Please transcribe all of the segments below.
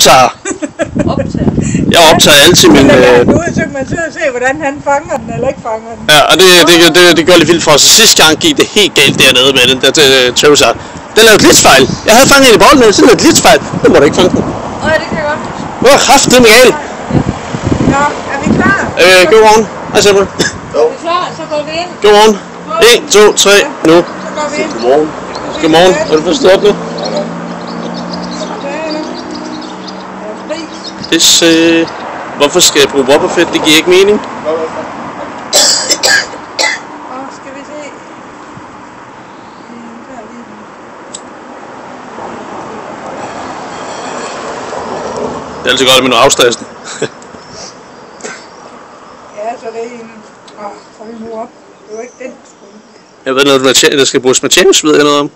optager. Jeg optager altid min... Så kan man sidde og se, hvordan han fanger den eller ikke fanger den. Ja, og det gør lidt vildt for os. Sidste gang gik det helt galt dernede med den, der til Charizard. Den lavede glitsfejl. Jeg havde fanget en i bolden, så lavede glitsfejl. Den må du ikke fange den. Åh, det kan jeg godt. Det var kraftedeme galt. Nå, er vi klar? God morgen. Hej Simon. Er vi klar? Så går vi ind. God morgen. 1, 2, 3, nu. Så går vi ind. Godmorgen. Godmorgen. Er du forstået op nu? Hvorfor skal jeg bruge Wobbuffet? Det giver ikke mening. Skal vi se. Det er altid godt med noget afstressende. Ja, så det er en... Hold nu op. Det var ikke den, der skulle. Jeg ved noget, der skal bruges med James, ved jeg noget om.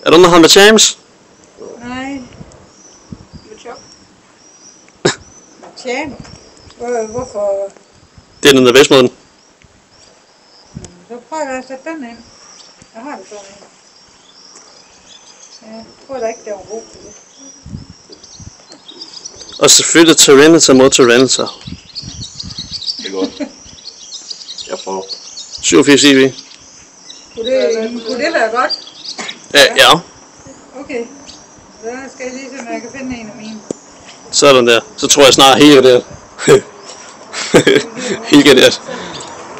Er der noget, han med James? Nej. Tjene. Hvorfor? Det er den der bedste måden. Så prøver jeg at sætte den ind. Jeg har det sådan en. Ja, jeg tror da ikke, det var brug for det. Og selvfølgelig Tyranitar mod Tyranitar. Det er godt. Jeg prøver. 87 EV. Kunne det være godt? Ja. Okay. Så skal jeg lige se, om jeg kan finde en af mine. Sådan der. Så tror jeg snart helt der. Helt der.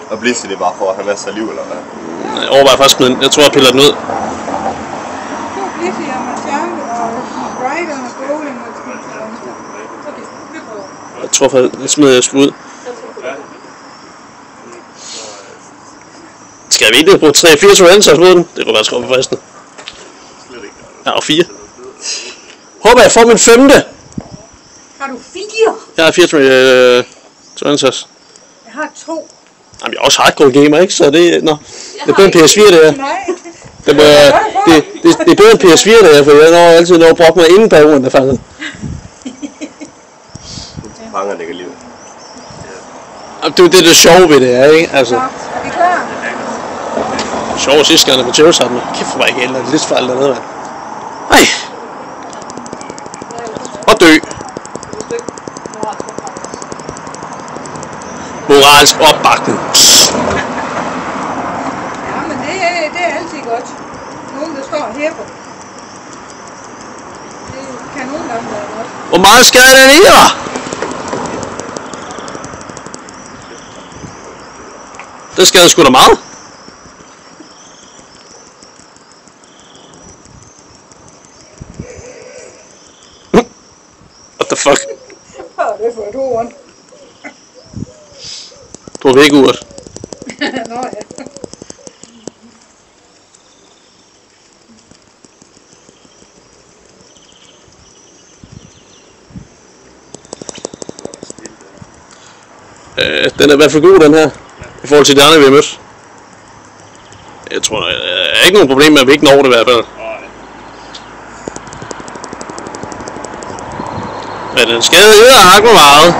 Og Blissey, det er bare for at have masser af liv, eller hvad? Jeg overvejer faktisk, men jeg tror, jeg piller den ud. Blissey og Machamp og Brighton og Bowling og Skinner. Okay, vi prøver. Jeg tror faktisk, jeg smider jeg ud. Skal vi ikke bruge 3-4 Tyrannosaurus mod den? Det kunne være skåret på fristen. Ja, og 4. Håber jeg får min 5. Har du 4? Jeg har 4 Tyrannosaurus. Jeg har 2. Jamen, jeg er også hardcore gamer, ikke? Så det... Nå. Det er bedre end PS4, det er. Nej. Det er bedre end PS4, det er, for jeg når altid når at brokke mig inden bagrunden, der fanget. Fanger det ikke alligevel. Det er det sjove ved det, er, ikke? Altså... Er vi klar? Sjov sidste gang med Charizard, men kæft for mig ikke eller lidt fejl dernede, mand. Ej. Og dø. Moralsk opbakning. Ja, men det er altid godt. Nogen, der står og hæpper. Det kan nogle gange være godt. Hvor meget skade den i dig? Det skader sgu da meget. What the fuck? Hvad er det for et ord? Du har væk uret. Nå ja. Den er i hvert fald god, den her. I forhold til de andre, vi har mødt. Jeg tror, der er ikke nogen problem med, at vi ikke når det i hvert fald. Men den skade hedder hakke meget.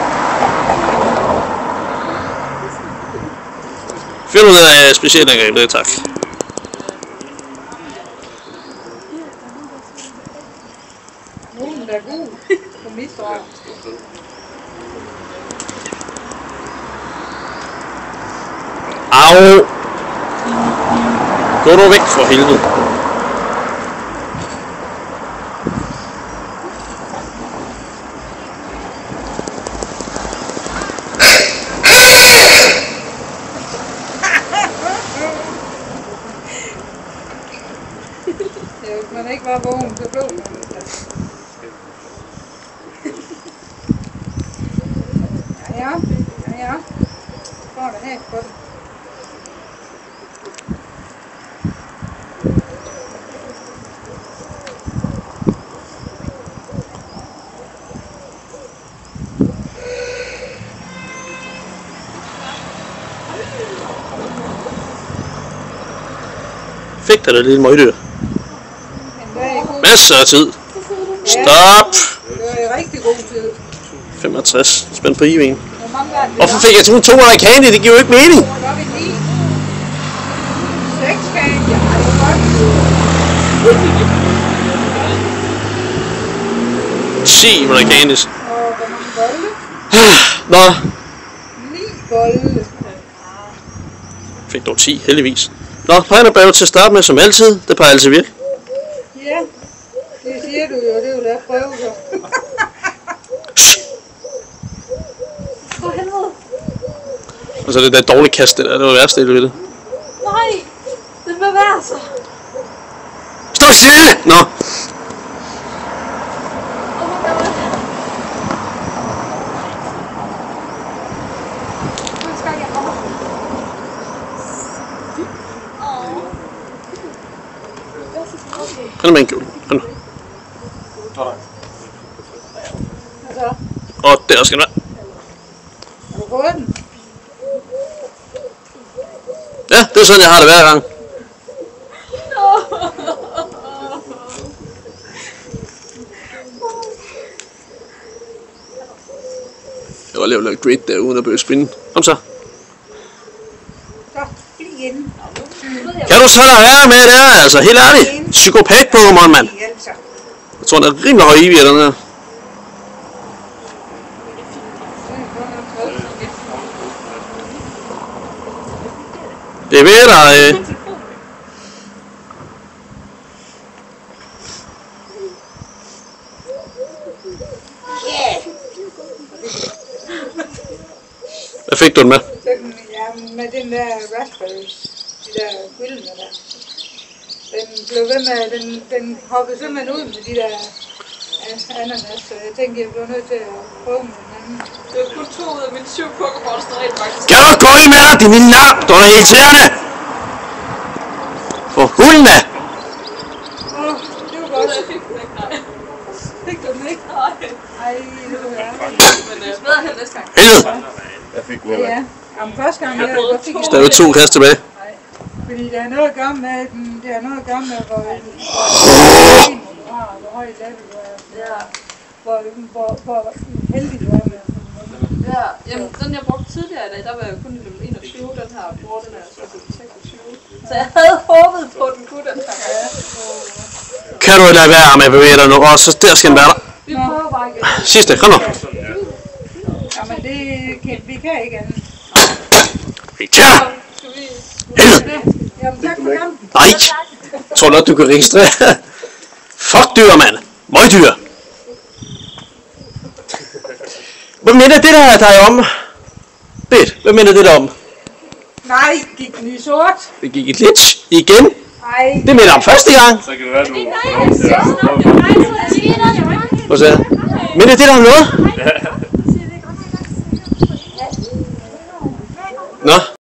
Find ud af specialangreb, tak. Nogen, der er god på misdrag. Au! Gå du væk for helvede. Hvis man ikke var vågen, så blev man. Ja. Får det her på det. Fik der det lille møgdyr. Masser af tid. Stop! Det var rigtig god tid. 65. Spændt på IV'en. Hvorfor Hvorfor fik jeg sådan 200 candy? Det giver jo ikke mening. Så var vi 9. 6 candy. Ja, det var godt. 10 amerikansk. Og hvor mange bolde? Nå, 9 bolde. fik dog 10, heldigvis. Nå, pegnerbave til at starte med, som altid. Det plejer altid virke. Ja, det siger du jo, det vil jeg prøve så. For helvede. Og så det der dårlige kast, det der. Det var værst del ved det. Nej, det bevæger sig. Stå stille! Nå. Oh my god. Nu skal jeg over. Han er med en kjole. Kom nu. Og så, Og der skal den være. har du fået den? Ja, det er sådan, jeg har det hver gang. Jeg var lavet lidt great der, uden at bøge spinden. Kom så. Så, bliv inde. Kan du så lade være med det her? Altså, helt ærligt. Psykopat-Pokémon, mand. Altså. Jeg tror, den er rimelig høj EV, den her. Det er ved dig. Hvad fik du den med? Sådan, ja, med den der raspberries, de der gyldne der. Den blev ved med, den hoppede simpelthen ud med de der ananas, så jeg tænkte, jeg blev nødt til at prøve med den anden. Det var kun 2 ud af mine 7 Pokéballs, der rent faktisk. Kan du gå i med dig, din lille nap? Du er irriterende. For hulen da. Det var godt. Jeg fik den ikke, nej. Fik du den ikke? Nej. Ej, det var ærgerligt. Men bedre hen næste gang. Helvede. Jeg fik den heller Ja, ikke. jamen første gang, jeg fik den. Stadig 2 kast tilbage. Fordi det er noget at gøre med, det er noget at gøre med, hvor høj level du er. Ja. Hvor heldig du er med at få den med. Ja, jamen den jeg brugte tidligere i dag, der var jeg kun i level 21, den her bruger den er så til 26. Så jeg havde håbet på, at den kunne den her. Ja. Kan du lade være med at bevæge dig nu? Og så der skal den være der. Vi prøver bare igen. Sidste, kom nu. Jamen vi kan ikke andet. Vi kan. Skal vi... Helvede. Jamen tak for kampen. Nej. Jeg tror nok, du kan registrere. Fuck dyr, mand. Møgdyr. Hvad minder det der dig om? Bit, hvad minder det der om? Nej, gik den i sort? Det gik et glitch igen. Ej. Det minder om første gang. Så kan det være, du får lov til at... Hvad så? Minder det der om noget? Nå.